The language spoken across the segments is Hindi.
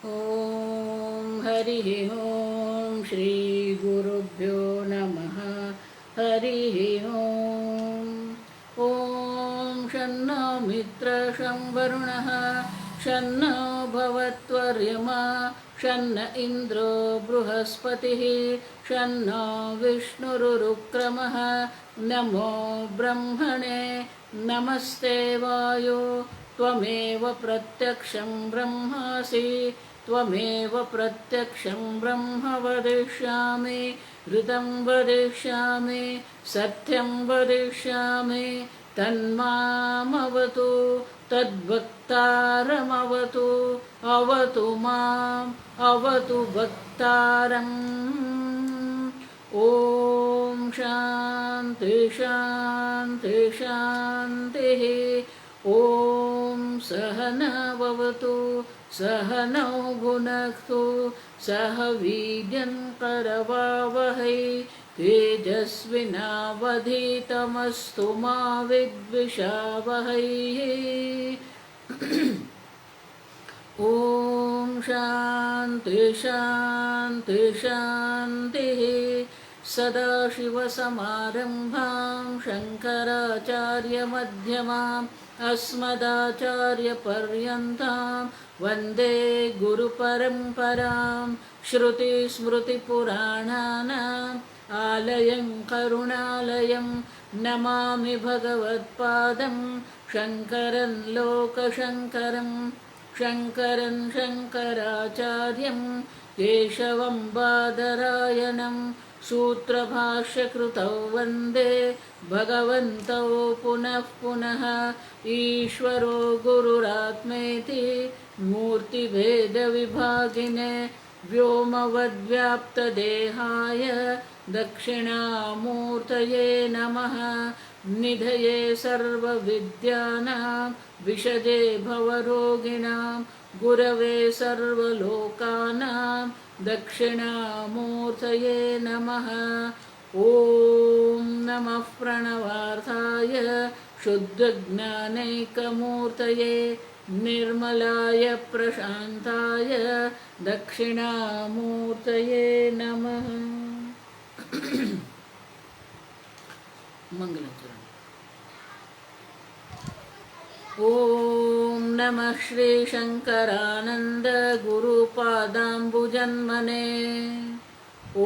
ॐ हरिः ॐ श्रीगुरुभ्यो नमः। हरिः ॐ। ॐ शन्नो मित्रशं वरुणः शन्नो भवत्वर्यमा शन्न इन्द्रो बृहस्पतिः शन्नो विष्णुरुक्रमः। नमो ब्रह्मणे नमस्ते वायो त्वमेव प्रत्यक्षं ब्रह्मासि त्वमेव प्रत्यक्षं ब्रह्म वदिष्यामि ऋतं वदिष्यामि सत्यं वदिष्यामि तन्मामवतु तद्वक्तारमवतु अवतु माम् अवतु वक्तारम्। ॐ शान्ति शान्ति शान्तिः। ॐ सहनाववतु सहनौ भुनक्तु सह वीर्यं करवावहै तेजस्विनावधीतमस्तु मा विद्विषावहै। ॐ शान्ति शान्ति शान्तिः। सदाशिवसमारम्भां शङ्कराचार्यमध्यमाम् अस्मदाचार्यपर्यन्तां वन्दे गुरुपरम्परां। श्रुतिस्मृतिपुराणानाम् आलयं करुणालयं नमामि भगवत्पादं शङ्करं लोकशङ्करं शङ्करं शङ्कराचार्यं केशवं बादरायणं सूत्रभाष्यकृतौ वन्दे भगवन्तौ पुनः पुनः। ईश्वरो गुरुरात्मेति मूर्तिभेदविभागिने व्योमवद्व्याप्तदेहाय दक्षिणामूर्तये नमः। निधये सर्वविद्यानां विशदे भवरोगिणां गुरवे सर्वलोकानां दक्षिणामूर्तये नमः। ॐ नमः प्रणवार्थाय शुद्धज्ञानैकमूर्तये निर्मलाय प्रशान्ताय दक्षिणामूर्तये नमः। मंगलाचरण। ॐ नमः श्री शंकरानंद गुरुपादाम्बुजन्मने। ॐ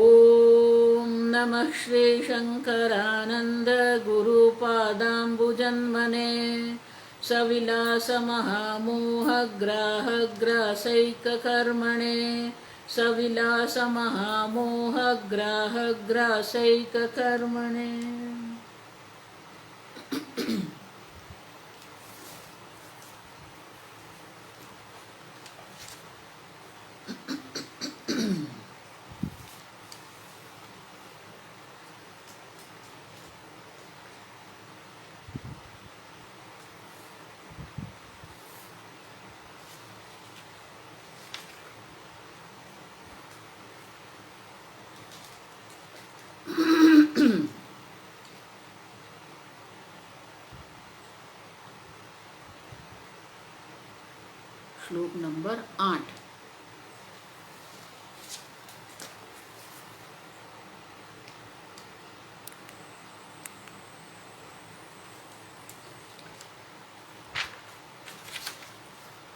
नमः श्री शंकरानंद गुरुपादाम्बुजन्मने। सविलासमहामोहग्राहग्रासैककर्मणे सविलासमहामोहग्राहग्रासैककर्मणे। श्लोक नंबर 8।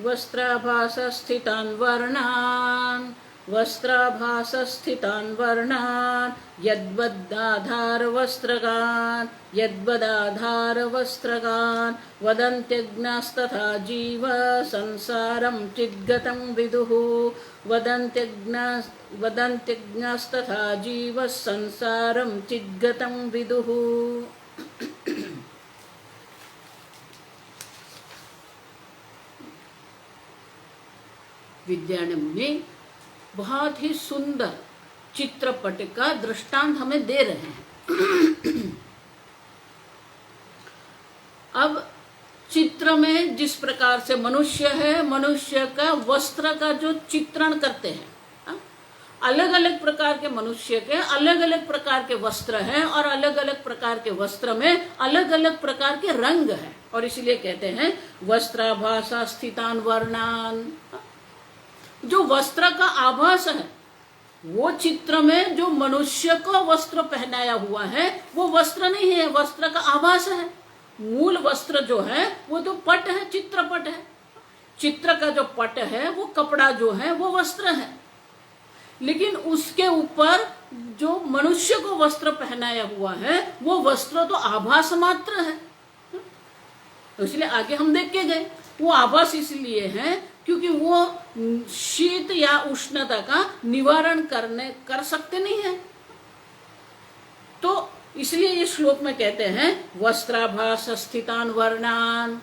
वस्त्राभासस्थितान् वर्णान् वस्त्राभासस्थितान् वर्णान् यद्वदाधारवस्त्रगान् वदन्त्यज्ञास्तथा जीव संसारं चिद्गतं विदुः। वदन्त्यज्ञास्तथा जीव संसारं चिद्गतं विदुः। विद्यारण्य मुनि बहुत ही सुंदर चित्रपट का दृष्टांत हमें दे रहे हैं। अब चित्र में जिस प्रकार से मनुष्य है, मनुष्य का वस्त्र का जो चित्रण करते हैं, अलग अलग प्रकार के मनुष्य के अलग अलग प्रकार के वस्त्र हैं और अलग अलग प्रकार के वस्त्र में अलग अलग प्रकार के रंग हैं, और इसलिए कहते हैं वस्त्राभासा स्थितान वर्णान। जो वस्त्र का आभास है, वो चित्र में जो मनुष्य को वस्त्र पहनाया हुआ है वो वस्त्र नहीं है, वस्त्र का आभास है। मूल वस्त्र जो है वो तो पट है, चित्रपट है। चित्र का जो पट है वो कपड़ा जो है वो वस्त्र है, लेकिन उसके ऊपर जो मनुष्य को वस्त्र पहनाया हुआ है वो वस्त्र तो आभास मात्र है। तो इसलिए आगे हम देख के गए वो आभास इसलिए है क्योंकि वो शीत या उष्णता का निवारण कर सकते नहीं है। तो इसलिए इस श्लोक में कहते हैं वस्त्राभास स्थितान वर्णान।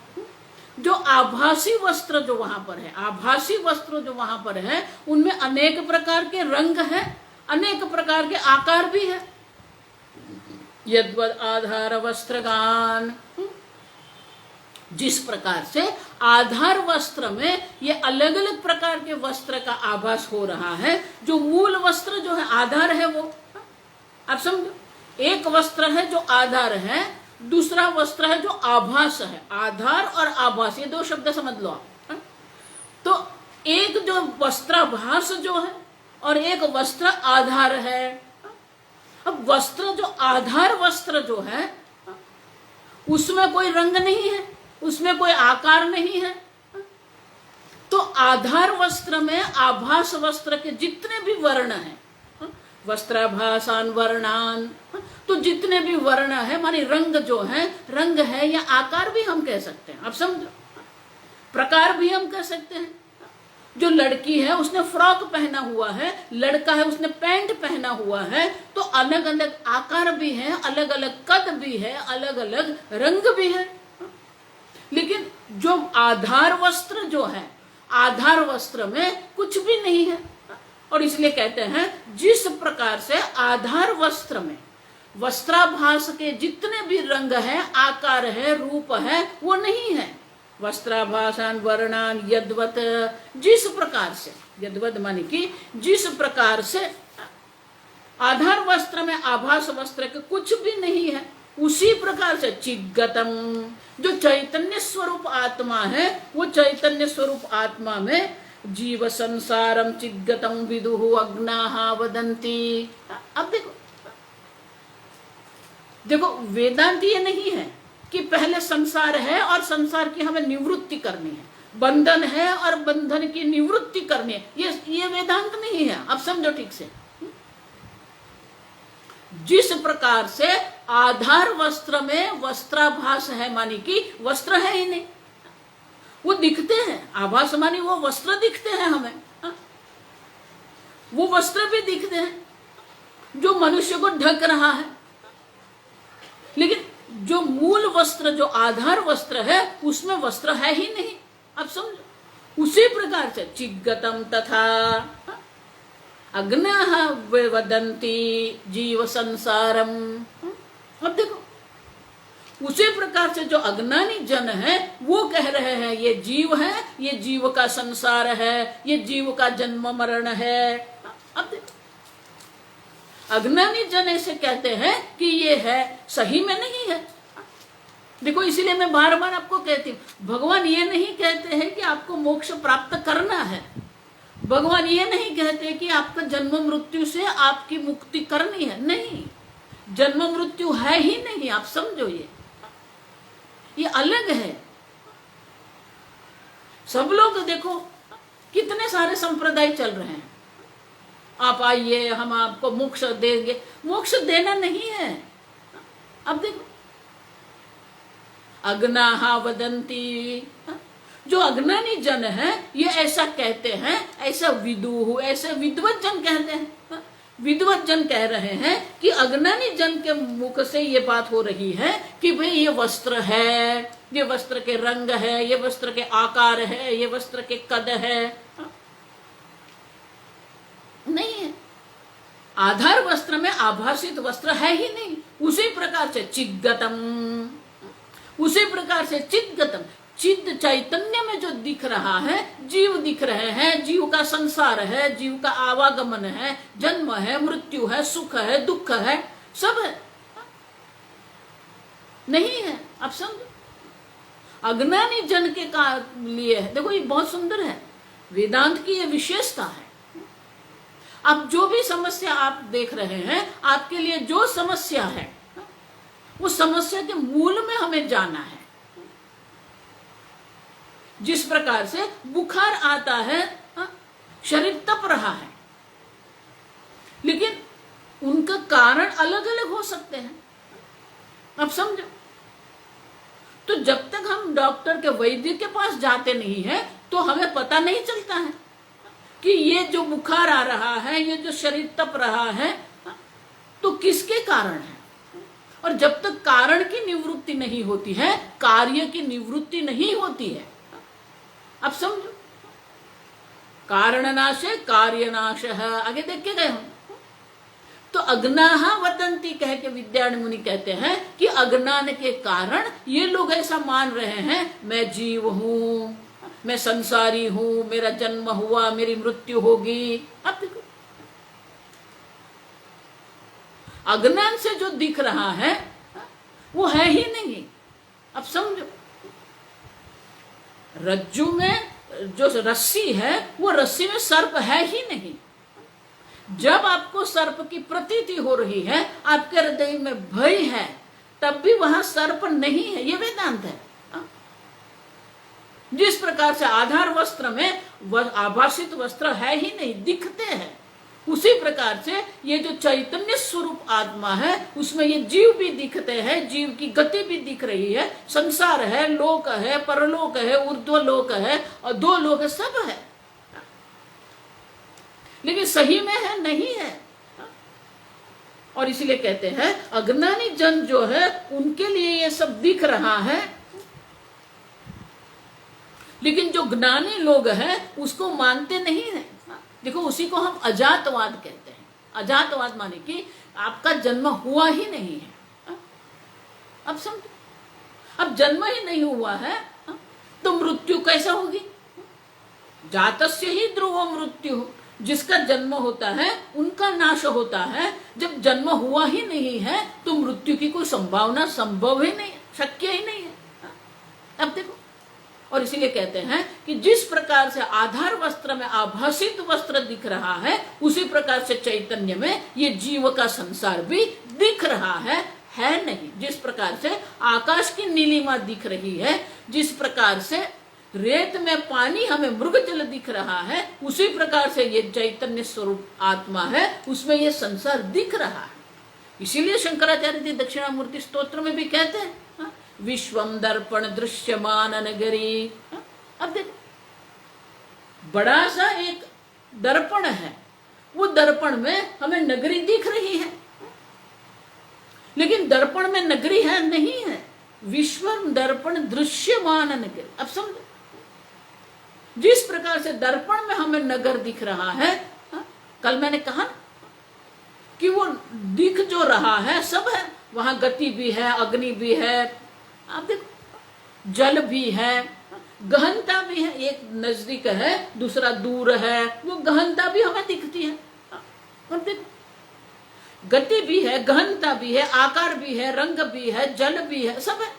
जो आभासी वस्त्र जो वहां पर है, आभासी वस्त्र जो वहां पर है, उनमें अनेक प्रकार के रंग है, अनेक प्रकार के आकार भी है। यद्वद आधार वस्त्रगान, जिस प्रकार से आधार वस्त्र में ये अलग अलग प्रकार के वस्त्र का आभास हो रहा है, जो मूल वस्त्र जो है आधार है वो, आप समझो, एक वस्त्र है जो आधार है, दूसरा वस्त्र है जो आभास है। आधार और आभास ये दो शब्द समझ लो आप। तो एक जो वस्त्राभास जो है और एक वस्त्र आधार है। अब वस्त्र जो आधार वस्त्र जो है उसमें कोई रंग नहीं है, उसमें कोई आकार नहीं है। तो आधार वस्त्र में आभास वस्त्र के जितने भी वर्ण हैं, वस्त्राभासान वर्णान, तो जितने भी वर्ण है माने रंग जो है, रंग है या आकार भी हम कह सकते हैं, आप समझो, प्रकार भी हम कह सकते हैं। जो लड़की है उसने फ्रॉक पहना हुआ है, लड़का है उसने पैंट पहना हुआ है, तो अलग अलग आकार भी है, अलग अलग कद भी है, अलग अलग रंग भी है। लेकिन जो आधार वस्त्र जो है, आधार वस्त्र में कुछ भी नहीं है। और इसलिए कहते हैं जिस प्रकार से आधार वस्त्र में वस्त्राभास के जितने भी रंग है, आकार है, रूप है, वो नहीं है। वस्त्राभासान वर्णान यद्वत, जिस प्रकार से, यद्वत माने कि जिस प्रकार से आधार वस्त्र में आभास वस्त्र के कुछ भी नहीं है, उसी प्रकार से चिद्गतम, जो चैतन्य स्वरूप आत्मा है, वो चैतन्य स्वरूप आत्मा में जीव संसारम चिद्गतम विदुहु अग्नाहा वदंती। अब देखो देखो वेदांत ये नहीं है कि पहले संसार है और संसार की हमें निवृत्ति करनी है, बंधन है और बंधन की निवृत्ति करनी है, ये वेदांत नहीं है। अब समझो ठीक से, जिस प्रकार से आधार वस्त्र में वस्त्राभास है मानी कि वस्त्र है ही नहीं, वो दिखते हैं, आभास मानी वो वस्त्र दिखते हैं हमें, वो वस्त्र भी दिखते हैं जो मनुष्य को ढक रहा है, लेकिन जो मूल वस्त्र जो आधार वस्त्र है उसमें वस्त्र है ही नहीं। अब समझो, उसी प्रकार से चिद्गतम तथा अग्नाः वदन्ति जीव संसारम। अब देखो उसी प्रकार से जो अज्ञानी जन है वो कह रहे हैं ये जीव है, ये जीव का संसार है, ये जीव का जन्म मरण है। अब देखो अज्ञानी जन ऐसे कहते हैं कि ये है, सही में नहीं है। देखो इसीलिए मैं बार बार आपको कहती हूँ, भगवान ये नहीं कहते हैं कि आपको मोक्ष प्राप्त करना है, भगवान ये नहीं कहते कि आपका जन्म मृत्यु से आपकी मुक्ति करनी है, नहीं, जन्म मृत्यु है ही नहीं, आप समझो ये अलग है। सब लोग देखो कितने सारे संप्रदाय चल रहे हैं, आप आइए हम आपको मोक्ष देंगे, मोक्ष देना नहीं है। अब देखो अग्नाहा वदंती, जो अज्ञानी जन है ये ऐसा कहते हैं, ऐसा विदुहु, ऐसे विद्वत जन कहते हैं, विद्वत जन कह रहे हैं कि अज्ञानी जन के मुख से ये बात हो रही है कि भाई ये वस्त्र है, ये वस्त्र के रंग है, ये वस्त्र के आकार है, ये वस्त्र के कद है, नहीं है। आधार वस्त्र में आभासित वस्त्र है ही नहीं। उसी प्रकार से चिद्गतम, उसी प्रकार से चिद्गतम, चिद चैतन्य में जो दिख रहा है, जीव दिख रहे हैं, जीव का संसार है, जीव का आवागमन है, जन्म है, मृत्यु है, सुख है, दुख है, सब है, नहीं है। अब समझो अज्ञानी जन के लिए है, देखो ये बहुत सुंदर है, वेदांत की ये विशेषता है। अब जो भी समस्या आप देख रहे हैं, आपके लिए जो समस्या है, उस समस्या के मूल में हमें जाना है। जिस प्रकार से बुखार आता है, शरीर तप रहा है, लेकिन उनका कारण अलग अलग हो सकते हैं। अब समझो, तो जब तक हम डॉक्टर के, वैद्य के पास जाते नहीं है, तो हमें पता नहीं चलता है कि ये जो बुखार आ रहा है, ये जो शरीर तप रहा है, तो किसके कारण है। और जब तक कारण की निवृत्ति नहीं होती है, कार्य की निवृत्ति नहीं होती है। अब समझो, कारण नाशे कार्य नाश है, आगे देख के गए हम। तो अज्ञाह वदंती कह के विद्यारण्य मुनि कहते हैं कि अज्ञान के कारण ये लोग ऐसा मान रहे हैं, मैं जीव हूं, मैं संसारी हूं, मेरा जन्म हुआ, मेरी मृत्यु होगी। अब देखो, अज्ञान से जो दिख रहा है वो है ही नहीं। अब समझो, रज्जु में जो रस्सी है, वो रस्सी में सर्प है ही नहीं। जब आपको सर्प की प्रतीति हो रही है, आपके हृदय में भय है, तब भी वहां सर्प नहीं है। ये वेदांत है। जिस प्रकार से आधार वस्त्र में आभासित वस्त्र है ही नहीं, दिखते हैं, उसी प्रकार से ये जो चैतन्य स्वरूप आत्मा है, उसमें ये जीव भी दिखते हैं, जीव की गति भी दिख रही है, संसार है, लोक है, परलोक है, ऊर्ध्वलोक है, और दो लोक है, सब है। लेकिन सही में है नहीं है। और इसलिए कहते हैं अज्ञानी जन जो है, उनके लिए ये सब दिख रहा है, लेकिन जो ज्ञानी लोग हैं उसको मानते नहीं है। देखो, उसी को हम अजातवाद कहते हैं। अजातवाद माने कि आपका जन्म हुआ ही नहीं है। अब समझो, अब जन्म ही नहीं हुआ है, तो मृत्यु कैसा होगी। जातस्य ही ध्रुव मृत्यु, जिसका जन्म होता है उनका नाश होता है। जब जन्म हुआ ही नहीं है, तो मृत्यु की कोई संभावना संभव ही नहीं, शक्य ही नहीं है। अब देखो, और इसीलिए कहते हैं कि जिस प्रकार से आधार वस्त्र में आभासित वस्त्र दिख रहा है, उसी प्रकार से चैतन्य में ये जीव का संसार भी दिख रहा है नहीं। जिस प्रकार से आकाश की नीलिमा दिख रही है, जिस प्रकार से रेत में पानी हमें मृग जल दिख रहा है, उसी प्रकार से ये चैतन्य स्वरूप आत्मा है, उसमें ये संसार दिख रहा है। इसीलिए शंकराचार्य जी दक्षिणामूर्ति स्तोत्र में भी कहते हैं, विश्वम दर्पण दृश्यमान नगरी। अब देखो, बड़ा सा एक दर्पण है, वो दर्पण में हमें नगरी दिख रही है, लेकिन दर्पण में नगरी है नहीं है। विश्वम दर्पण दृश्यमान नगरी। अब समझो, जिस प्रकार से दर्पण में हमें नगर दिख रहा है, कल मैंने कहा कि वो दिख जो रहा है सब है, वहां गति भी है, अग्नि भी है, आप देखो जल भी है, गहनता भी है। एक नजदीक है, दूसरा दूर है, वो गहनता भी हमें दिखती है। और देखो गति भी है, गहनता भी है, आकार भी है, रंग भी है, जल भी है, सब है,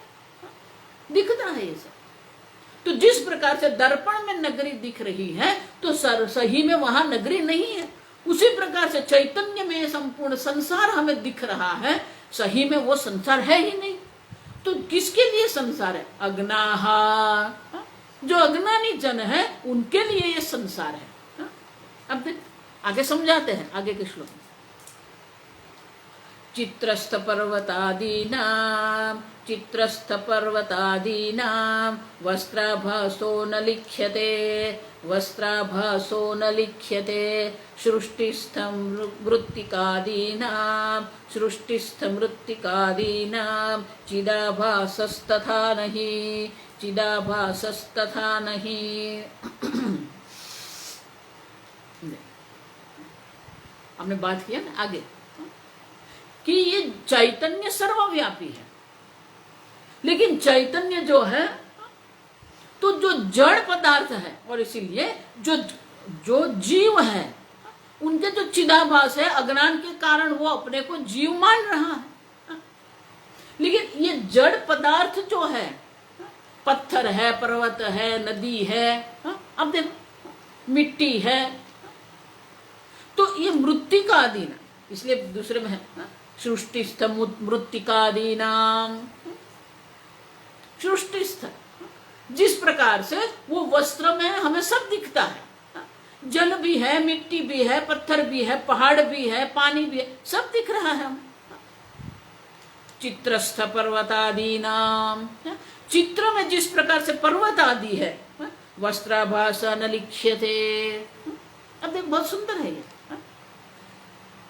दिखता है ये सब। तो जिस प्रकार से दर्पण में नगरी दिख रही है, तो सही में वहां नगरी नहीं है। उसी प्रकार से चैतन्य में संपूर्ण संसार हमें दिख रहा है, सही में वो संसार है ही नहीं। तो किसके लिए संसार है? अज्ञाहा, जो अज्ञानी जन है उनके लिए ये संसार है। अब देख आगे समझाते हैं, आगे के श्लोक। चित्रस्थ पर्वतादीनां वस्त्राभासो न लिख्यते, वस्त्राभासो न लिख्यते। सृष्टिस्थं मृत्तिकादीनां चिदाभासस्तथा नहीं। हमने बात किया ना आगे कि ये चैतन्य सर्वव्यापी है, लेकिन चैतन्य जो है तो जो जड़ पदार्थ है, और इसीलिए जो जीव है उनके जो चिदाभास है, अज्ञान के कारण वो अपने को जीव मान रहा है। लेकिन ये जड़ पदार्थ जो है, पत्थर है, पर्वत है, नदी है, अब देखो मिट्टी है, तो ये मृत्तिकादीना, इसलिए दूसरे में है सृष्टिस्थ मृत्तिकादीनाम। सृष्टिस्थ, जिस प्रकार से वो वस्त्र में हमें सब दिखता है, जल भी है, मिट्टी भी है, पत्थर भी है, पहाड़ भी है, पानी भी है, सब दिख रहा है हम। चित्रस्थ पर्वतादीनाम, चित्र में जिस प्रकार से पर्वत आदि है, वस्त्राभास न लिख्यते। अब देख, बहुत सुंदर है ये।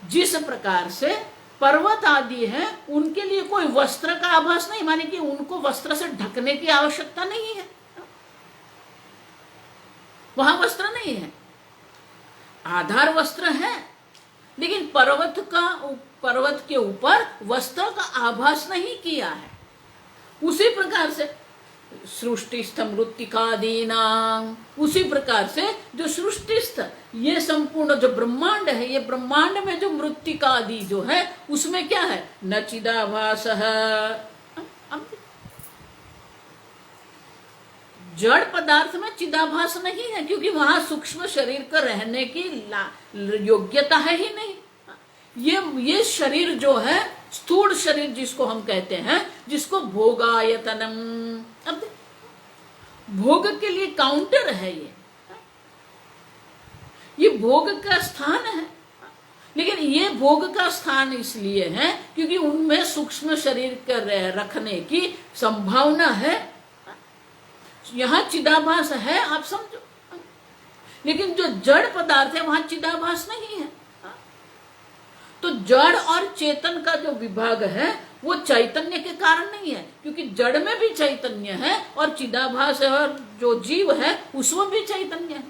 जिस प्रकार से पर्वत आदि है, उनके लिए कोई वस्त्र का आभास नहीं, माने कि उनको वस्त्र से ढकने की आवश्यकता नहीं है, वहां वस्त्र नहीं है, आधार वस्त्र है, लेकिन पर्वत के ऊपर वस्त्र का आभास नहीं किया है। उसी प्रकार से सृष्टिस्थ मृत्तिकादीनां, उसी प्रकार से जो सृष्टिस्थ, ये संपूर्ण जो ब्रह्मांड है, ये ब्रह्मांड में जो मृत्तिकादि जो है, उसमें क्या है, न चिदाभास है। जड़ पदार्थ में चिदाभास नहीं है, क्योंकि वहां सूक्ष्म शरीर का रहने की योग्यता है ही नहीं। ये शरीर जो है, स्थूल शरीर जिसको हम कहते हैं, जिसको भोगायतनम, अब भोग के लिए काउंटर है, ये भोग का स्थान है, लेकिन ये भोग का स्थान इसलिए है क्योंकि उनमें सूक्ष्म शरीर का रखने की संभावना है। यहां चिदाभास है, आप समझो, लेकिन जो जड़ पदार्थ है वहां चिदाभास नहीं है। तो जड़ और चेतन का जो विभाग है वो चैतन्य के कारण नहीं है, क्योंकि जड़ में भी चैतन्य है और चिदाभास है, और जो जीव है उसमें भी चैतन्य है।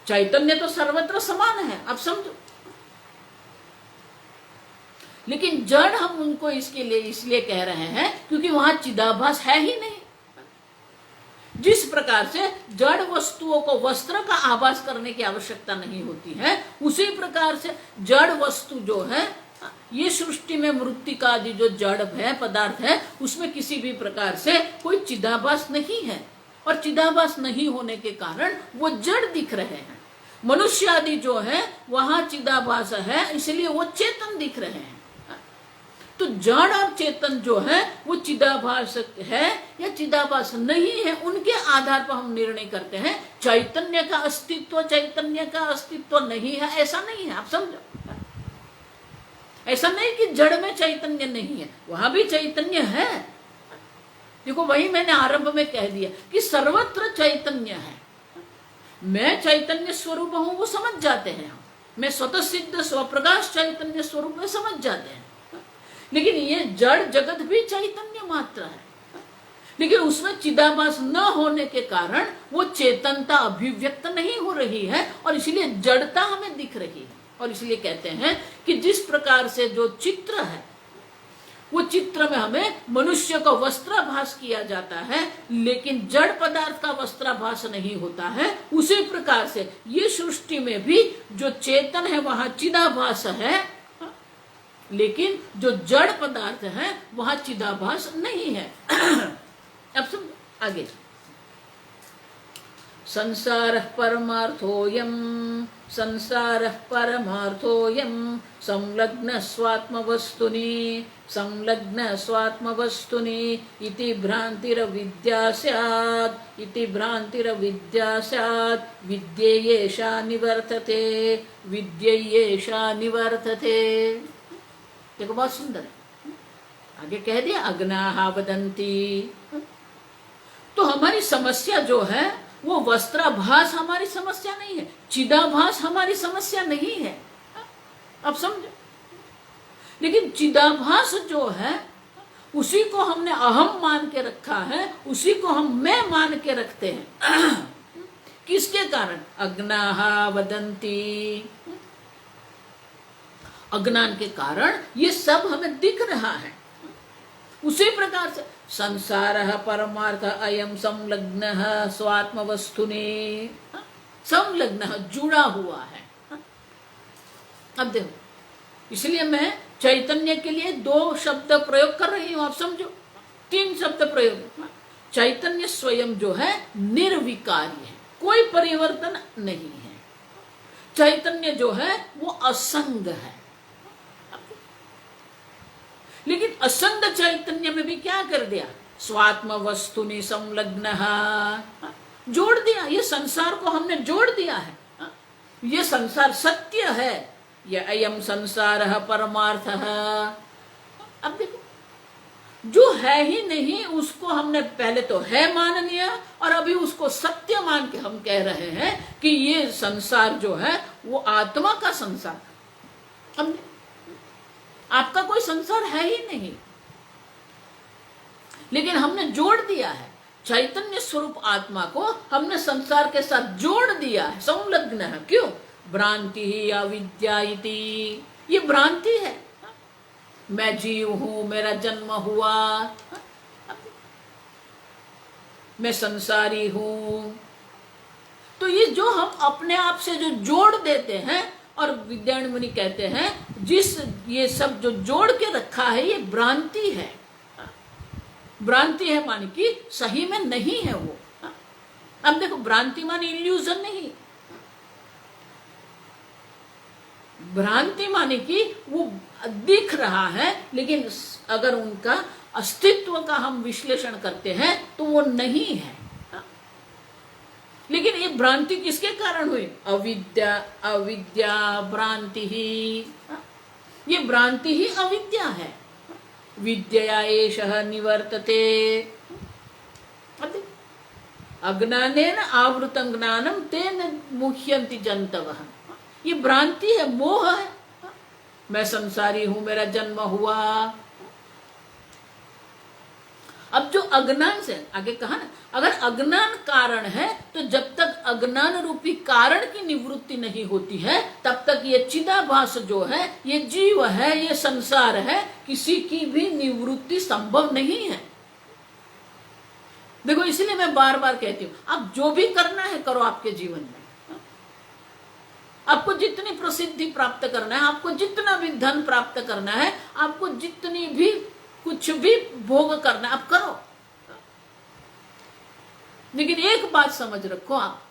चैतन्य तो सर्वत्र समान है, आप समझो, लेकिन जड़ हम उनको इसके लिए इसलिए कह रहे हैं क्योंकि वहां चिदाभास है ही नहीं। जिस प्रकार से जड़ वस्तुओं को वस्त्र का आभास करने की आवश्यकता नहीं होती है, उसी प्रकार से जड़ वस्तु जो है, ये सृष्टि में मृत्तिका आदि जो जड़ है, पदार्थ है, उसमें किसी भी प्रकार से कोई चिदाभास नहीं है, और चिदाभास नहीं होने के कारण वो जड़ दिख रहे हैं। मनुष्य आदि जो है वहां चिदाभास है, इसलिए वो चेतन दिख रहे हैं। तो जड़ और चेतन जो है वो चिदाभास है या चिदाभास नहीं है, उनके आधार पर हम निर्णय करते हैं। चैतन्य का अस्तित्व नहीं है, ऐसा नहीं है, आप समझो। ऐसा नहीं कि जड़ में चैतन्य नहीं है, वहां भी चैतन्य है। देखो, वही मैंने आरंभ में कह दिया कि सर्वत्र चैतन्य है। मैं चैतन्य स्वरूप हूं, वो समझ जाते हैं। मैं स्वतः सिद्ध स्वप्रकाश चैतन्य स्वरूप में समझ जाते हैं, लेकिन ये जड़ जगत भी चैतन्य मात्र है, लेकिन उसमें चिदाभास न होने के कारण वो चेतनता अभिव्यक्त नहीं हो रही है, और इसलिए जड़ता हमें दिख रही है। और इसलिए कहते हैं कि जिस प्रकार से जो चित्र है, वो चित्र में हमें मनुष्य का वस्त्राभास किया जाता है, लेकिन जड़ पदार्थ का वस्त्राभास नहीं होता है। उसी प्रकार से ये सृष्टि में भी जो चेतन है वहां चिदाभास है, लेकिन जो जड़ पदार्थ है वहां चिदाभास नहीं है। अब सुन आगे, संसारः परमार्थोऽयं संलग्न स्वात्मवस्तुनि इति भ्रान्तिरविद्या स्यात् विद्येयेषा निवर्तते। देखो, बहुत सुंदर है। आगे कह दिया, अग्नाः वदन्ति। तो हमारी समस्या जो है वो वस्त्राभास हमारी समस्या नहीं है, चिदाभास हमारी समस्या नहीं है, अब समझो। लेकिन चिदाभास जो है उसी को हमने अहम मान के रखा है, उसी को हम मैं मान के रखते हैं। किसके कारण? अग्नाः वदन्ति, अज्ञान के कारण ये सब हमें दिख रहा है। उसी प्रकार से संसारः परमार्थ अयम संलग्नः स्वात्मवस्तुने, संलग्नः जुड़ा हुआ है। अब देखो, इसलिए मैं चैतन्य के लिए 2 शब्द प्रयोग कर रही हूं, आप समझो, 3 शब्द प्रयोग। चैतन्य स्वयं जो है निर्विकारी है, कोई परिवर्तन नहीं है। चैतन्य जो है वो असंग है। लेकिन असंग चैतन्य में भी क्या कर दिया, स्वात्म वस्तुनि संलग्न, जोड़ दिया। ये संसार को हमने जोड़ दिया है। ये संसार सत्य है, ये अयम संसार परमार्थ। अब देखो, जो है ही नहीं उसको हमने पहले तो है मान लिया, और अभी उसको सत्य मान के हम कह रहे हैं कि ये संसार जो है वो आत्मा का संसार। हमने, आपका कोई संसार है ही नहीं, लेकिन हमने जोड़ दिया है। चैतन्य स्वरूप आत्मा को हमने संसार के साथ जोड़ दिया है, संलग्न है। क्यों? भ्रांति ही अविद्या इति, ये भ्रांति है। मैं जीव हूं, मेरा जन्म हुआ, मैं संसारी हूं। तो ये जो हम अपने आप से जो जोड़ देते हैं, और विद्यारण्य मुनि कहते हैं जिस ये सब जो जोड़ के रखा है ये भ्रांति है। भ्रांति है माने कि सही में नहीं है वो। अब देखो, भ्रांति माने इल्यूजन नहीं, भ्रांति माने कि वो दिख रहा है, लेकिन अगर उनका अस्तित्व का हम विश्लेषण करते हैं तो वो नहीं है। लेकिन ये भ्रांति किसके कारण हुई? अविद्या, अविद्या भ्रांति ही, ये भ्रांति ही अविद्या है। विद्या एषः निवर्तते, अज्ञानेन आवृतं ज्ञानं तेन मुह्यन्ति जन्तवः। ये भ्रांति है, मोह है। मैं संसारी हूं, मेरा जन्म हुआ। अब जो अज्ञान से आगे कहा ना, अगर अज्ञान कारण है तो जब तक अज्ञान रूपी कारण की निवृत्ति नहीं होती है तब तक ये चिदाभास जो है, ये जीव है, ये संसार है, किसी की भी निवृत्ति संभव नहीं है। देखो, इसलिए मैं बार बार कहती हूं, आप जो भी करना है करो आपके जीवन में। आपको जितनी प्रसिद्धि प्राप्त करना है, आपको जितना भी धन प्राप्त करना है, आपको जितनी भी कुछ भी भोग करना है, आप करो। लेकिन एक बात समझ रखो आप,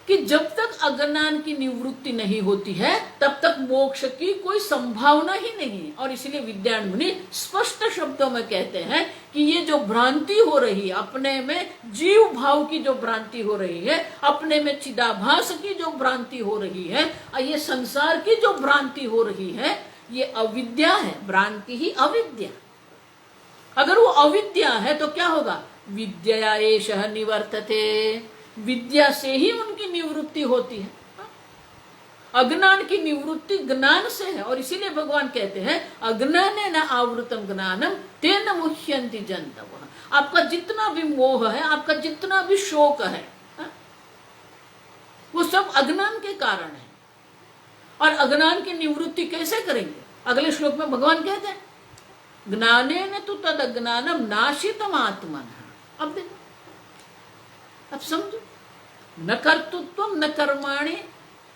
कि जब तक अज्ञान की निवृत्ति नहीं होती है तब तक मोक्ष की कोई संभावना ही नहीं है। और इसलिए विद्यारण्य मुनि स्पष्ट शब्दों में कहते हैं कि ये जो भ्रांति हो रही है, अपने में जीव भाव की जो भ्रांति हो रही है, अपने में चिदाभास की जो भ्रांति हो रही है, और ये संसार की जो भ्रांति हो रही है, ये अविद्या है। भ्रांति ही अविद्या। अगर वो अविद्या है तो क्या होगा? विद्या एषः निवर्तते, विद्या से ही उनकी निवृत्ति होती है। अज्ञान की निवृत्ति ज्ञान से है, और इसीलिए भगवान कहते हैं अज्ञानेन आवृतं ज्ञानं तेन मुह्यन्ति जन्तवः। आपका जितना भी मोह है, आपका जितना भी शोक है, वो सब अज्ञान के कारण है। और अज्ञान की निवृत्ति कैसे करेंगे? अगले श्लोक में भगवान कहते हैं ज्ञानेन तु तद अज्ञानम नाशितम आत्मनः। अब देखो, अब समझो, न कर्तृत्वम न कर्माणि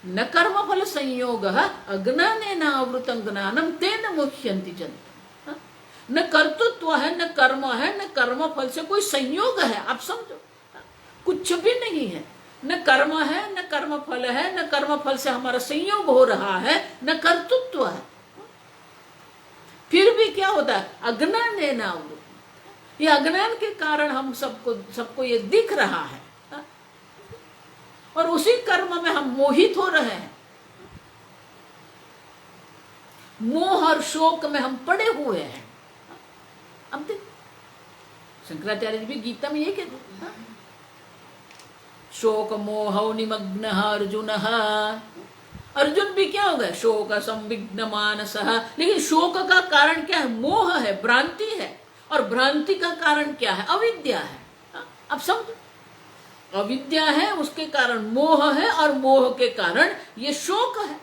न कर्म फल संयोग अज्ञानेन आवृतं ज्ञानम तेन मुह्यन्ति जन्तवः। न कर्तृत्व है, न कर्म है, न कर्म फल से कोई संयोग है। आप समझो, कुछ भी नहीं है। न कर्म है, न कर्म फल है, न कर्म फल से हमारा संयोग हो रहा है, न कर्तृत्व है। फिर भी क्या होता है? अज्ञानेन आवृतं, ये अज्ञान के कारण हम सबको ये दिख रहा है, और उसी कर्म में हम मोहित हो रहे हैं। मोह और शोक में हम पड़े हुए हैं। अब देखो, शंकराचार्य जी भी गीता में ये कहते हैं, शोक मोह निमग्न अर्जुन। अर्जुन भी क्या हो गया? शोक संविघ्न मानसः। लेकिन शोक का कारण क्या है? मोह है, भ्रांति है। और भ्रांति का कारण क्या है? अविद्या है। अब समझो, अविद्या है, उसके कारण मोह है, और मोह के कारण ये शोक है।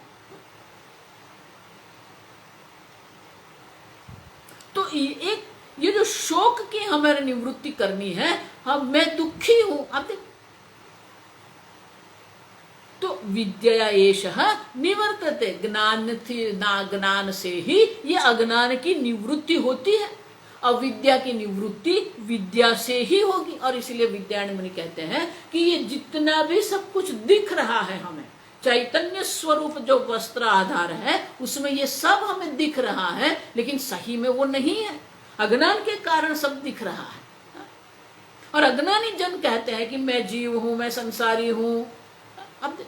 तो ये जो शोक की हमारी निवृत्ति करनी है, मैं दुखी हूं। अब देखो, तो विद्या एषः निवर्तते, ज्ञान से ही ये अज्ञान की निवृत्ति होती है। अविद्या की निवृत्ति विद्या से ही होगी। और इसलिए विद्यायन मुनि कहते हैं कि ये जितना भी सब कुछ दिख रहा है हमें, चैतन्य स्वरूप जो वस्त्र आधार है उसमें ये सब हमें दिख रहा है, लेकिन सही में वो नहीं है। अज्ञान के कारण सब दिख रहा है। और अज्ञानी जन कहते हैं कि मैं जीव हूं, मैं संसारी हूं। अब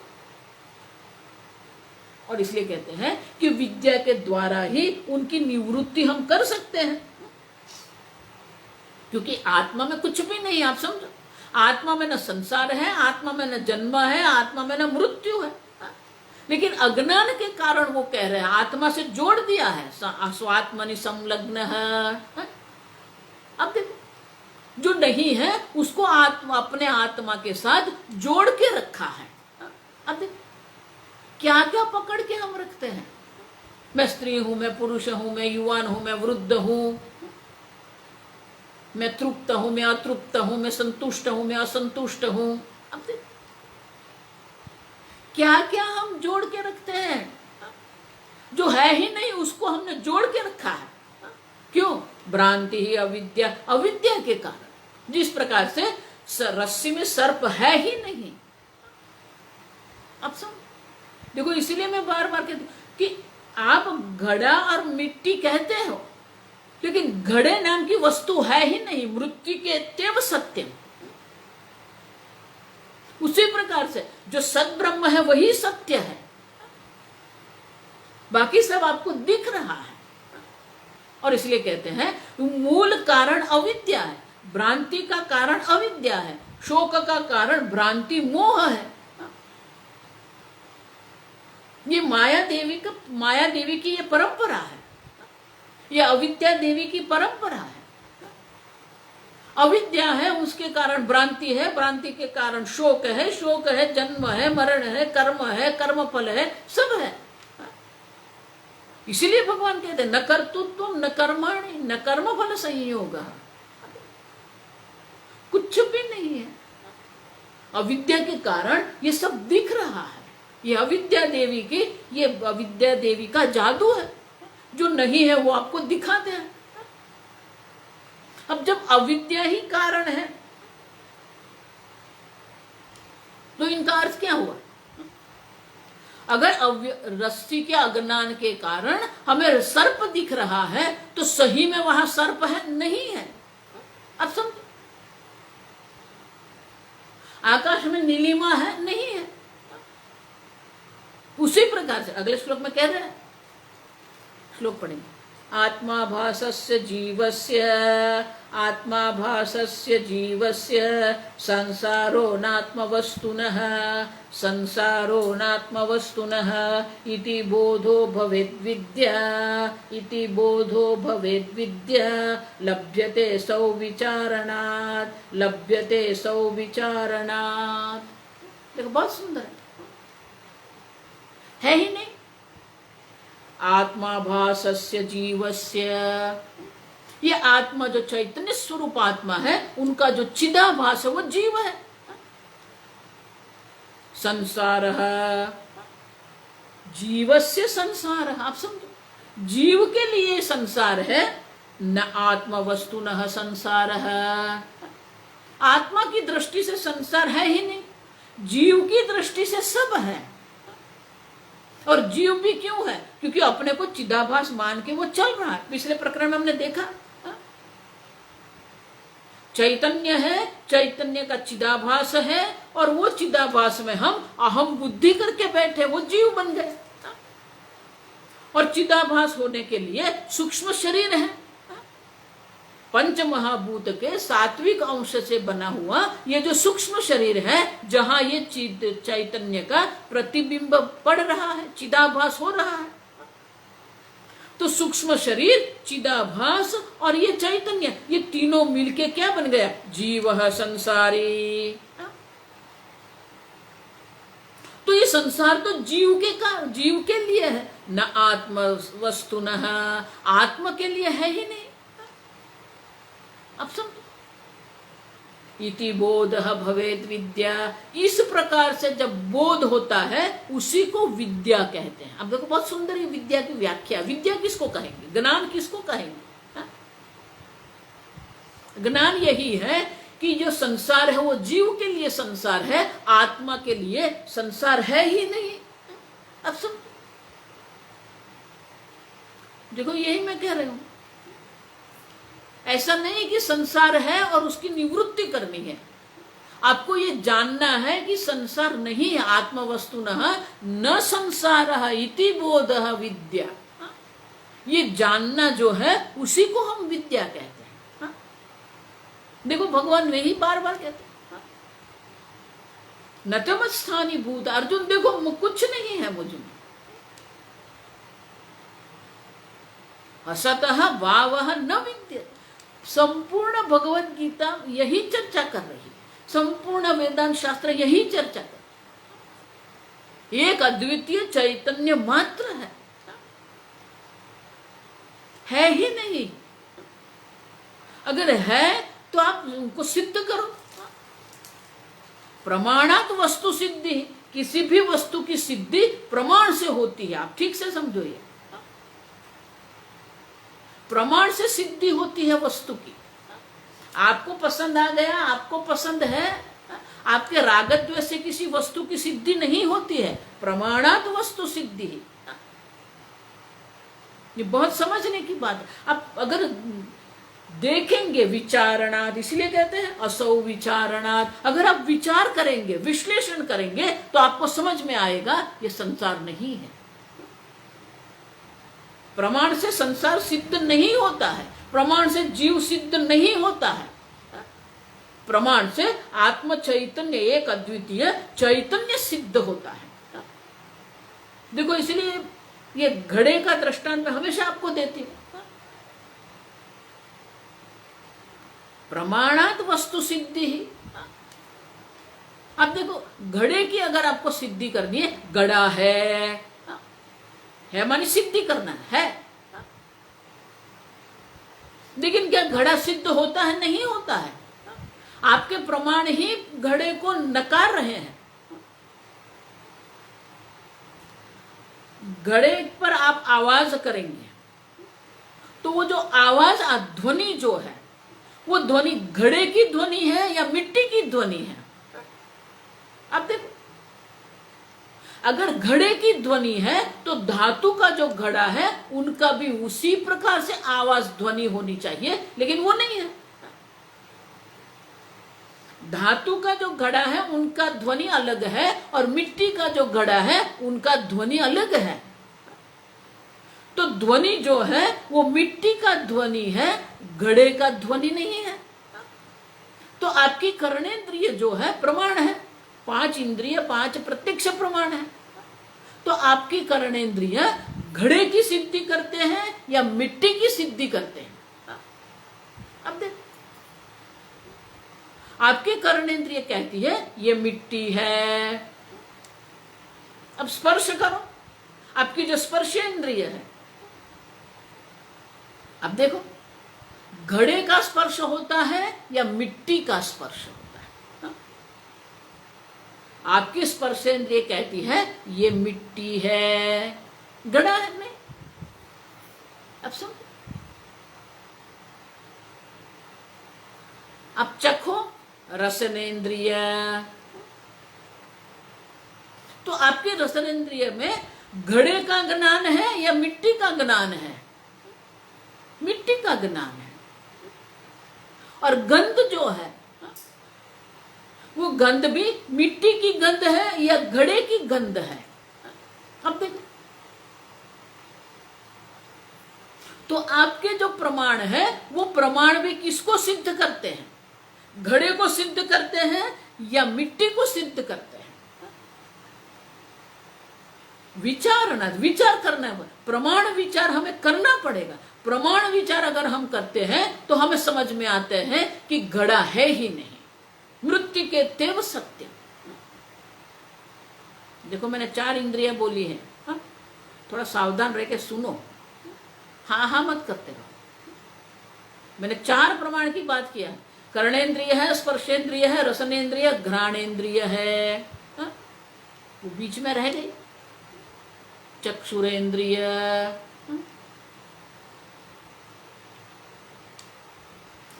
और इसलिए कहते हैं कि विद्या के द्वारा ही उनकी निवृत्ति हम कर सकते हैं, क्योंकि आत्मा में कुछ भी नहीं। आप समझो, आत्मा में न संसार है, आत्मा में न जन्म है, आत्मा में न मृत्यु है। लेकिन अज्ञान के कारण वो कह रहे हैं, आत्मा से जोड़ दिया है, स्वात्मनि संलग्न है। अब देखो, जो नहीं है उसको आत्मा अपने आत्मा के साथ जोड़ के रखा है। अब देखो क्या क्या पकड़ के हम रखते हैं, मैं स्त्री हूं, मैं पुरुष हूं, मैं युवान हूं, मैं वृद्ध हूं, मैं तृप्त हूं, मैं अतृप्त हूं, मैं संतुष्ट हूं, मैं असंतुष्ट हूं। अब देखो क्या क्या हम जोड़ के रखते हैं, जो है ही नहीं उसको हमने जोड़ के रखा है। क्यों? भ्रांति ही अविद्या, अविद्या के कारण। जिस प्रकार से रस्सी में सर्प है ही नहीं। अब समझ देखो, इसीलिए मैं बार बार कहती हूं कि आप घड़ा और मिट्टी कहते हो, लेकिन घड़े नाम की वस्तु है ही नहीं। मृत्यु के तेव सत्य। उसी प्रकार से जो सद्ब्रह्म है वही सत्य है, बाकी सब आपको दिख रहा है। और इसलिए कहते हैं मूल कारण अविद्या है, भ्रांति का कारण अविद्या है, शोक का कारण भ्रांति मोह है। ये माया देवी की ये परंपरा है, ये अविद्या देवी की परंपरा है। अविद्या है, उसके कारण भ्रांति है, भ्रांति के कारण शोक है, शोक है जन्म है, मरण है, कर्म फल है, सब है। इसीलिए भगवान कहते हैं न कर्तृत्व न कर्माणि न कर्म फल संयोग। कुछ भी नहीं है। अविद्या के कारण ये सब दिख रहा है। ये अविद्या देवी का जादू है। जो नहीं है वो आपको दिखाते हैं। अब जब अविद्या ही कारण है तो इनका अर्थ क्या हुआ? अगर रस्सी के अज्ञान के कारण हमें सर्प दिख रहा है तो सही में वहां सर्प है नहीं है। अब समझो, आकाश में नीलिमा है नहीं है। उसी प्रकार से अगले श्लोक में कह रहे हैं, श्लोक पढ़ेंगे। आत्माभासस्य जीवस्य संसारो नात्मवस्तुनः इति बोधो भवेद्विद्या लभ्यते सौविचारणात्। देखो बहुत सुंदर है ही नहीं। आत्माभासस्य जीवस्य, ये आत्मा जो चैतन्य स्वरूप आत्मा है उनका जो चिदाभास है वो जीव है। संसार जीवस्य संसार, आप समझो, जीव के लिए संसार है, न आत्मा वस्तु न संसार है। आत्मा की दृष्टि से संसार है ही नहीं, जीव की दृष्टि से सब है। और जीव भी क्यों है? क्योंकि अपने को चिदाभास मान के वो चल रहा है। पिछले प्रकरण में हमने देखा, चैतन्य है, चैतन्य का चिदाभास है, और वो चिदाभास में हम अहम बुद्धि करके बैठे, वो जीव बन गए। और चिदाभास होने के लिए सूक्ष्म शरीर है, पंच महाभूत के सात्विक अंश से बना हुआ ये जो सूक्ष्म शरीर है, जहां ये चैतन्य का प्रतिबिंब पड़ रहा है, चिदाभास हो रहा है। तो सूक्ष्म शरीर, चिदाभास और ये चैतन्य, ये तीनों मिलके क्या बन गया? जीव संसारी। तो ये संसार तो जीव के लिए है, न आत्म वस्तु न आत्मा के लिए है ही नहीं। अब समझो, इति बोध भवेद विद्या, इस प्रकार से जब बोध होता है उसी को विद्या कहते हैं। अब देखो बहुत सुंदर है विद्या की व्याख्या। विद्या किसको कहेंगे? ज्ञान किसको कहेंगे? ज्ञान यही है कि जो संसार है वो जीव के लिए संसार है, आत्मा के लिए संसार है ही नहीं। अब सब देखो, यही मैं कह रही हूं। ऐसा नहीं कि संसार है और उसकी निवृत्ति करनी है। आपको ये जानना है कि संसार नहीं है, आत्म वस्तुनः न संसारः इति बोधः विद्या। ये जानना जो है उसी को हम विद्या कहते हैं। देखो भगवान वही बार बार कहते हैं, नतमस्थानी भूत। अर्जुन देखो कुछ नहीं है मुझ में। असतः वावः न विद्यते। संपूर्ण भगवत गीता यही चर्चा कर रही है, संपूर्ण वेदांत शास्त्र यही चर्चा कर। एक अद्वितीय चैतन्य मात्र है ही नहीं। अगर है तो आप उनको सिद्ध करो। प्रमाणात वस्तु सिद्धि, किसी भी वस्तु की सिद्धि प्रमाण से होती है। आप ठीक से समझो, ये प्रमाण से सिद्धि होती है वस्तु की। आपको पसंद आ गया, आपको पसंद है, आपके राग द्वेष से किसी वस्तु की सिद्धि नहीं होती है। प्रमाणात वस्तु सिद्धि, ये बहुत समझने की बात है। आप अगर देखेंगे विचारणात्, इसलिए कहते हैं असौ विचारणात्। अगर आप विचार करेंगे, विश्लेषण करेंगे, तो आपको समझ में आएगा ये संसार नहीं है। प्रमाण से संसार सिद्ध नहीं होता है, प्रमाण से जीव सिद्ध नहीं होता है। प्रमाण से आत्म चैतन्य, एक अद्वितीय चैतन्य सिद्ध होता है। देखो, इसलिए ये घड़े का दृष्टांत मैं हमेशा आपको देती हूं। प्रमाणात वस्तु सिद्धि ही। अब देखो, घड़े की अगर आपको सिद्धि करनी है, घड़ा है मानी सिद्धि करना है। लेकिन क्या घड़ा सिद्ध होता है? नहीं होता है। आपके प्रमाण ही घड़े को नकार रहे हैं। घड़े पर आप आवाज करेंगे तो वो जो आवाज, ध्वनि जो है, वो ध्वनि घड़े की ध्वनि है या मिट्टी की ध्वनि है? अब देखो, अगर घड़े की ध्वनि है तो धातु का जो घड़ा है उनका भी उसी प्रकार से आवाज ध्वनि होनी चाहिए, लेकिन वो नहीं है। धातु का जो घड़ा है उनका ध्वनि अलग है और मिट्टी का जो घड़ा है उनका ध्वनि अलग है। तो ध्वनि जो है वो मिट्टी का ध्वनि है, घड़े का ध्वनि नहीं है। तो आपकी कर्णेंद्रिय जो है प्रमाण है, 5 इंद्रिय 5 प्रत्यक्ष प्रमाण है। तो आपकी कर्णेंद्रिय घड़े की सिद्धि करते हैं या मिट्टी की सिद्धि करते हैं? अब देखो, आपकी कर्णेंद्रिय कहती है ये मिट्टी है। अब स्पर्श करो, आपकी जो स्पर्शेंद्रिय है, अब देखो घड़े का स्पर्श होता है या मिट्टी का स्पर्श होता है? आपकी स्पर्शेंद्रिय कहती है ये मिट्टी है, घड़ा है नहीं। अब समझो, अब चखो, रसनेन्द्रिय। तो आपके रसनेन्द्रिय में घड़े का ज्ञान है या मिट्टी का ज्ञान है? मिट्टी का ज्ञान है। और गंध जो है, वो गंध भी मिट्टी की गंध है या घड़े की गंध है? अब देखो, तो आपके जो प्रमाण है वो प्रमाण भी किसको सिद्ध करते हैं? घड़े को सिद्ध करते हैं या मिट्टी को सिद्ध करते हैं? विचार करना है। प्रमाण विचार हमें करना पड़ेगा। प्रमाण विचार अगर हम करते हैं तो हमें समझ में आते हैं कि घड़ा है ही नहीं, मृत्यु के तेव सत्य। देखो, मैंने 4 इंद्रियां बोली हैं, हाँ? थोड़ा सावधान रह के सुनो, हाँ हाँ मत करते रहो। मैंने 4 प्रमाण की बात किया। कर्णेंद्रिय है, स्पर्शेंद्रिय है, रसनेन्द्रिय, घ्राणेन्द्रिय है, हाँ? वो बीच में रह गई चक्षुरेन्द्रिय।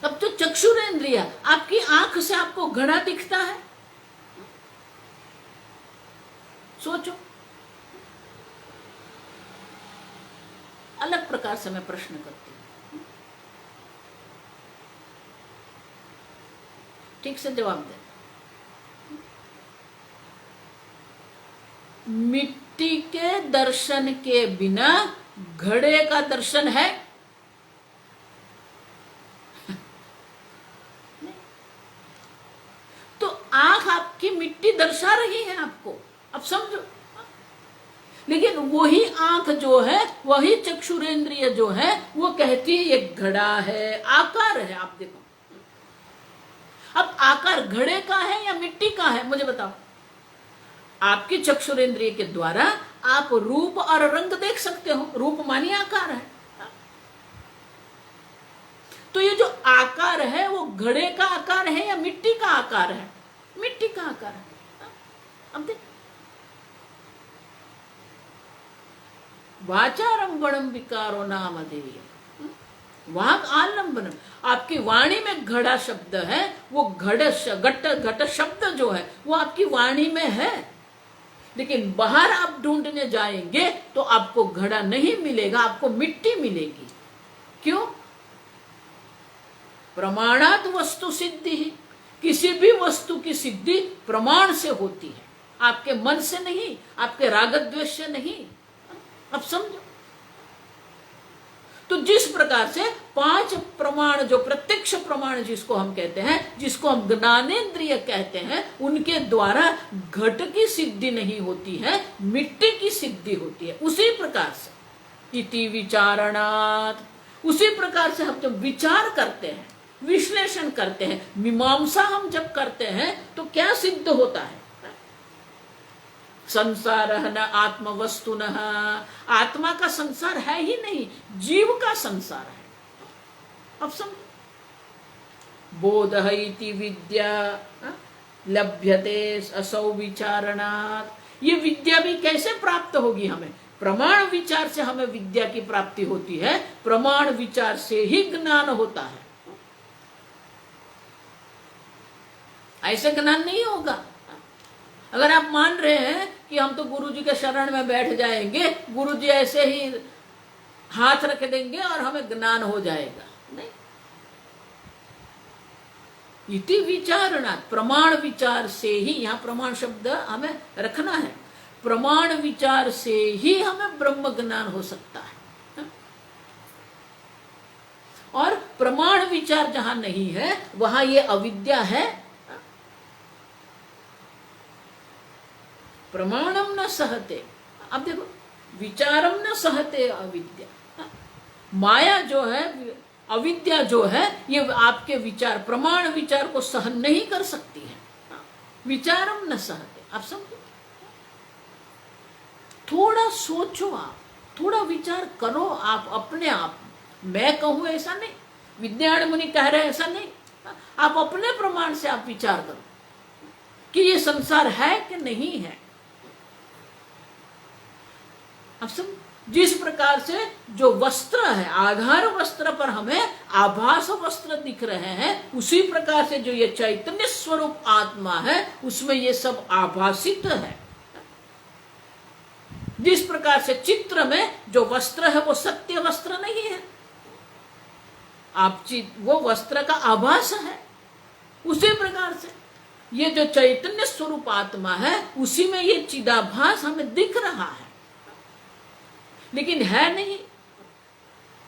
अब तो चक्षुरेंद्रिय, आपकी आंख से आपको घड़ा दिखता है, सोचो। अलग प्रकार से मैं प्रश्न करती हूं, ठीक से जवाब दे। मिट्टी के दर्शन के बिना घड़े का दर्शन है? तो आंख आपकी मिट्टी दर्शा रही है आपको, अब समझो। लेकिन वही आंख जो है, वही चक्षुरेंद्रिय जो है, वो कहती है ये घड़ा है, आकार है। आप देखो, अब आकार घड़े का है या मिट्टी का है, मुझे बताओ। आपकी चक्षुरेंद्रिय के द्वारा आप रूप और रंग देख सकते हो। रूप मानिए आकार है। तो ये जो आकार है वो घड़े का आकार है या मिट्टी का आकार है? मिट्टी का आकार है। अब देख, वाचारंभणम विकारो नाम अधेय, वहां आलंबन। आपकी वाणी में घड़ा शब्द है, वो घट शब्द जो है वो आपकी वाणी में है, लेकिन बाहर आप ढूंढने जाएंगे तो आपको घड़ा नहीं मिलेगा, आपको मिट्टी मिलेगी। क्यों? प्रमाणात वस्तु सिद्धि ही, किसी भी वस्तु की सिद्धि प्रमाण से होती है, आपके मन से नहीं, आपके राग द्वेष से नहीं। अब समझो। तो जिस प्रकार से 5 प्रमाण, जो प्रत्यक्ष प्रमाण जिसको हम कहते हैं, जिसको हम ज्ञानेंद्रिय कहते हैं, उनके द्वारा घट की सिद्धि नहीं होती है, मिट्टी की सिद्धि होती है। उसी प्रकार से इति विचारणात्, उसी प्रकार से हम जब विचार करते हैं, विश्लेषण करते हैं, मीमांसा हम जब करते हैं, तो क्या सिद्ध होता है? संसार न आत्म वस्तु न, आत्मा का संसार है ही नहीं, जीव का संसार है। अब समझो। बोध इति विद्या लभ्यते असौ विचारणात्, ये विद्या भी कैसे प्राप्त होगी हमें? प्रमाण विचार से हमें विद्या की प्राप्ति होती है, प्रमाण विचार से ही ज्ञान होता है। ऐसे ज्ञान नहीं होगा। अगर आप मान रहे हैं कि हम तो गुरुजी के शरण में बैठ जाएंगे, गुरुजी ऐसे ही हाथ रख देंगे और हमें ज्ञान हो जाएगा, नहीं। इति विचारणात्, प्रमाण विचार से ही, यहां प्रमाण शब्द हमें रखना है, प्रमाण विचार से ही हमें ब्रह्म ज्ञान हो सकता है। और प्रमाण विचार जहां नहीं है, वहां ये अविद्या है। प्रमाणम न सहते, अब देखो, विचारम न सहते अविद्या, माया जो है, अविद्या जो है, ये आपके विचार, प्रमाण विचार को सहन नहीं कर सकती है। विचारम न सहते, आप समझो। थोड़ा सोचो, आप थोड़ा विचार करो, आप अपने आप। मैं कहूं ऐसा नहीं, विद्यारण्य मुनि कह रहे ऐसा नहीं, आप अपने प्रमाण से आप विचार करो कि ये संसार है कि नहीं है। अब सब, जिस प्रकार से जो वस्त्र है, आधार वस्त्र पर हमें आभास वस्त्र दिख रहे हैं, उसी प्रकार से जो ये चैतन्य स्वरूप आत्मा है, उसमें ये सब आभासित है। जिस प्रकार से चित्र में जो वस्त्र है वो सत्य वस्त्र नहीं है, आप वो वस्त्र का आभास है। उसी प्रकार से ये जो चैतन्य स्वरूप आत्मा है, उसी में ये चिदाभास हमें दिख रहा है, लेकिन है नहीं।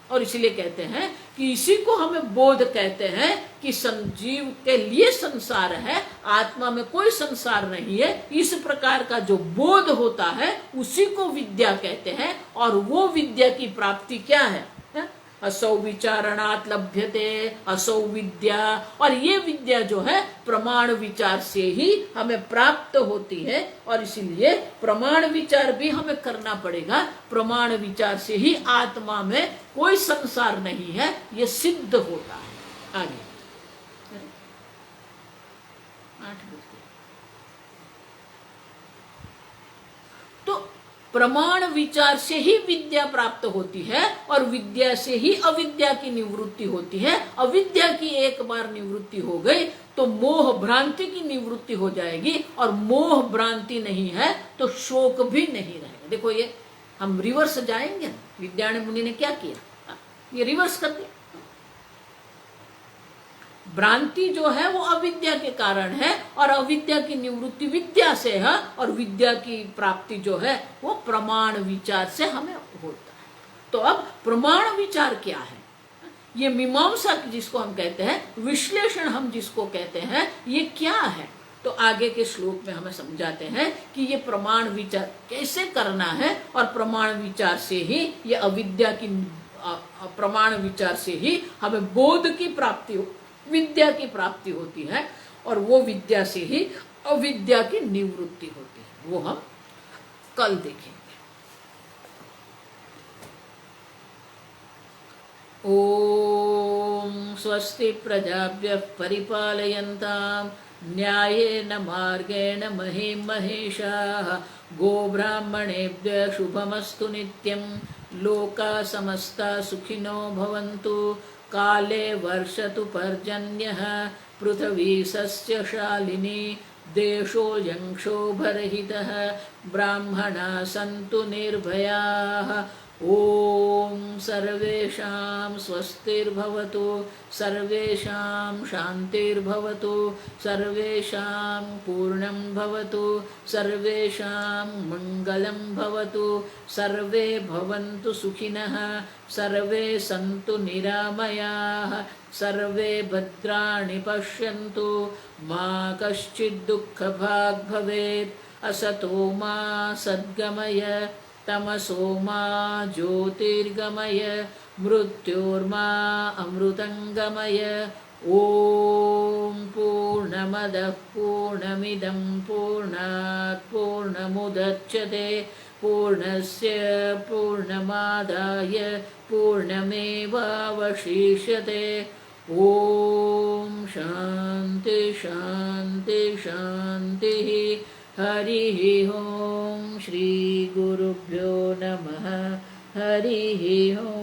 और इसलिए कहते हैं कि इसी को हमें बोध कहते हैं कि संजीव के लिए संसार है, आत्मा में कोई संसार नहीं है। इस प्रकार का जो बोध होता है उसी को विद्या कहते हैं। और वो विद्या की प्राप्ति क्या है? असौ विचारणात् लभ्यते, असौ विद्या। और ये विद्या जो है प्रमाण विचार से ही हमें प्राप्त होती है, और इसीलिए प्रमाण विचार भी हमें करना पड़ेगा। प्रमाण विचार से ही आत्मा में कोई संसार नहीं है, ये सिद्ध होता है। आगे 8 बजे। तो प्रमाण विचार से ही विद्या प्राप्त होती है और विद्या से ही अविद्या की निवृत्ति होती है। अविद्या की एक बार निवृत्ति हो गई तो मोह भ्रांति की निवृत्ति हो जाएगी, और मोह भ्रांति नहीं है तो शोक भी नहीं रहेगा। देखो ये हम रिवर्स जाएंगे। विद्यारण्य मुनि ने क्या किया, ये रिवर्स कर दिया। भ्रांति जो है वो अविद्या के कारण है और अविद्या की निवृत्ति विद्या से है, और विद्या की प्राप्ति जो है वो प्रमाण विचार से हमें होता है। तो अब प्रमाण विचार क्या है, ये मीमांसा जिसको हम कहते हैं, विश्लेषण हम जिसको कहते हैं, ये क्या है। तो आगे के श्लोक में हमें समझाते हैं कि ये प्रमाण विचार कैसे करना है, और प्रमाण विचार से ही ये अविद्या की प्रमाण विचार से ही हमें बोध की प्राप्ति हो, विद्या की प्राप्ति होती है, और वो विद्या से ही अविद्या की निवृत्ति होती है। वो हम कल देखेंगे। ओम स्वस्ति प्रजाभ्यः परिपालयन्ताम् न्यायेन मार्गेण महीं महिषाः गोब्राह्मणेभ्यः शुभमस्तु नित्यं लोकाः समस्ताः सुखिनो भवन्तु काले वर्षतु पर्जन्यः पृथिवी सस्यशालिनी देशोऽयं क्षोभरहितः ब्राह्मणाः सन्तु निर्भयाः। ओम सर्वेषां स्वस्तिर्भवतु सर्वेषां शान्तिर्भवतु सर्वेषां पूर्णं भवतु सर्वेषां मङ्गलं भवतु सर्वे भवन्तु सुखिनः सर्वे सन्तु निरामयाः सर्वे भद्राणि पश्यन्तु मा कश्चित् दुःखभाग् भवेत् असतो मा सद्गमय तमसो मा ज्योतिर्गमय मृत्योर्मा अमृतंगमय। ओम पूर्णमदः पूर्णमिदं पूर्णात् पूर्णमुदच्यते पूर्णस्य पूर्णमादाय पूर्णमेवावशिष्यते। ओम शांति शांति शांति। हरिः ओम श्री गुरुभ्यो नमः। हरिः ओम।